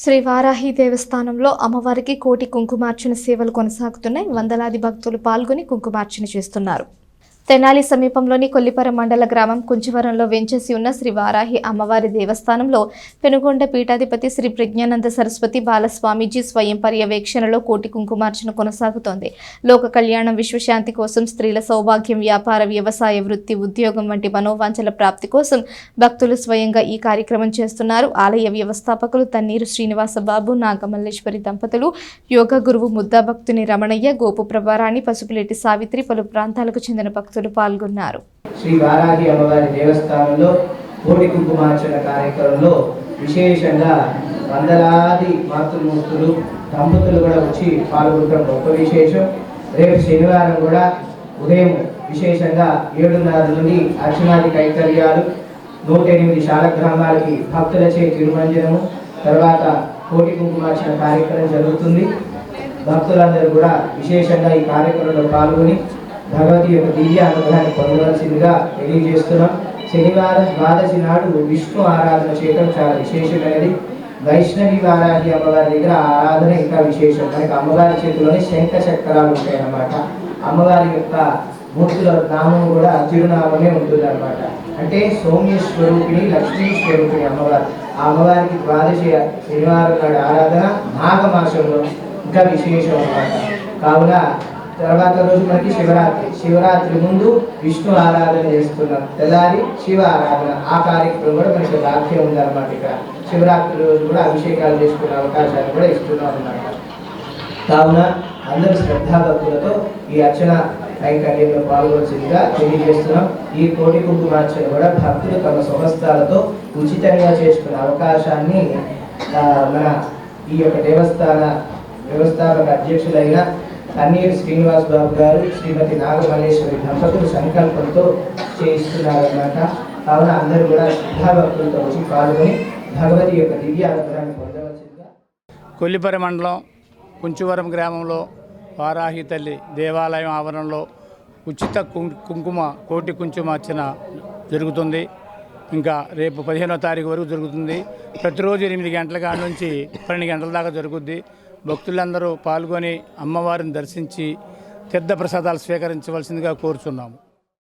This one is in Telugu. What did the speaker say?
శ్రీ వారాహి దేవస్థానంలో అమ్మవారికి కోటి కుంకుమార్చన సేవలు కొనసాగుతున్నాయి. వందలాది భక్తులు పాల్గొని కుంకుమార్చన చేస్తున్నారు. తెనాలి సమీపంలోని కొల్లిపర మండల గ్రామం కుంచవరంలో వెంచేసి ఉన్న శ్రీ వారాహి అమ్మవారి దేవస్థానంలో పెనుగొండ పీఠాధిపతి శ్రీ ప్రజ్ఞానంద సరస్వతి బాలస్వామీజీ స్వయం పర్యవేక్షణలో కోటి కుంకుమార్చన కొనసాగుతోంది. లోక కళ్యాణం, విశ్వశాంతి కోసం, స్త్రీల సౌభాగ్యం, వ్యాపార, వ్యవసాయ, వృత్తి, ఉద్యోగం వంటి మనోవాంఛల ప్రాప్తి కోసం భక్తులు స్వయంగా ఈ కార్యక్రమం చేస్తున్నారు. ఆలయ వ్యవస్థాపకులు తన్నీరు శ్రీనివాసబాబు, నాగమల్లేశ్వరి దంపతులు, యోగా గురువు ముద్దా భక్తుని రమణయ్య, గోపు ప్రభారాణి, పసుపులేటి సావిత్రి, పలు ప్రాంతాలకు చెందిన భక్తులు పాల్గొన్నారు. శ్రీ వారాహి అమ్మవారి దేవస్థానంలో కోటి కుంకుమార్చన కార్యక్రమంలో విశేషంగా వందలాది మాతృమూర్తులు దంపతులు కూడా వచ్చి పాల్గొనడం గొప్ప విశేషం. రేపు శనివారం కూడా ఉదయం విశేషంగా 7:30 నుండి అర్చనాది కైంకర్యాలు, 108 శాలగ్రామాలకి భక్తులచే తిరుమంజనము, తర్వాత కోటి కుంకుమార్చన కార్యక్రమం జరుగుతుంది. భక్తులందరూ కూడా విశేషంగా ఈ కార్యక్రమంలో పాల్గొని భగవతి యొక్క దివ్య అనుగ్రహాన్ని పొందవలసిందిగా తెలియజేస్తున్నాం. శనివారం ద్వాదశి నాడు విష్ణు ఆరాధన చేయడం చాలా విశేషమైనది. వైష్ణవి వారాహి అమ్మవారి దగ్గర ఆరాధన ఇంకా విశేషం. మనకి అమ్మవారి చేతిలోనే శంఖ చక్రాలు ఉంటాయి అన్నమాట. అమ్మవారి యొక్క మూర్తుల నామం కూడా చిరునామమే ఉంటుంది అన్నమాట. అంటే సౌమ్య స్వరూపిణి, లక్ష్మీ స్వరూపిణి అమ్మవారు. ఆ అమ్మవారికి ద్వాదశి శనివారం నాడు ఆరాధన మాఘమాసంలో ఇంకా విశేషం అన్నమాట. కావున తర్వాత రోజు మనకి శివరాత్రి ముందు విష్ణు ఆరాధన చేస్తున్నాం. తెల్లారి శివ ఆరాధన, ఆ కార్యక్రమం కూడా మనకి రాఖ్యం ఉందన్నమాట. ఇక్కడ శివరాత్రి రోజు కూడా అభిషేకాలు చేసుకునే అవకాశాలు కూడా ఇస్తున్నాం అన్నమాట. కావున అందరూ శ్రద్ధాభక్తులతో ఈ అర్చన కైంకర్యంలో పాల్గొనవలసిందిగా తెలియజేస్తున్నాం. ఈ కోటి కుంకుమార్చన కూడా భక్తులు తమ స్వహస్తాలతో ఉచితంగా చేసుకునే అవకాశాన్ని మన ఈ యొక్క వ్యవస్థాపక అధ్యక్షులైన తన్నీరు శ్రీనివాసబాబు గారు, శ్రీమతి నాగమల్లేశ్వరి దంపతులు సంకల్పంతో చేయిస్తున్నారన్నమాట. కావున అందరూ కూడా శ్రద్ధాభక్తులతో వచ్చి పాల్గొని భగవతి యొక్క దివ్య అనుగ్రహాన్ని పొందవలసిందిగా. కొల్లిపర మండలం కుంచవరం గ్రామంలో వారాహి తల్లి దేవాలయం ఆవరణలో ఉచిత కోటి కుంకుమార్చన జరుగుతుంది. ఇంకా రేపు 15వ తారీఖు వరకు జరుగుతుంది. ప్రతిరోజు 8 గంటల కాడ నుంచి 12 గంటల దాకా జరుగుద్ది. భక్తులందరూ పాల్గొని అమ్మవారిని దర్శించి తీర్థప్రసాదాలు స్వీకరించవలసిందిగా కోరుచున్నాము.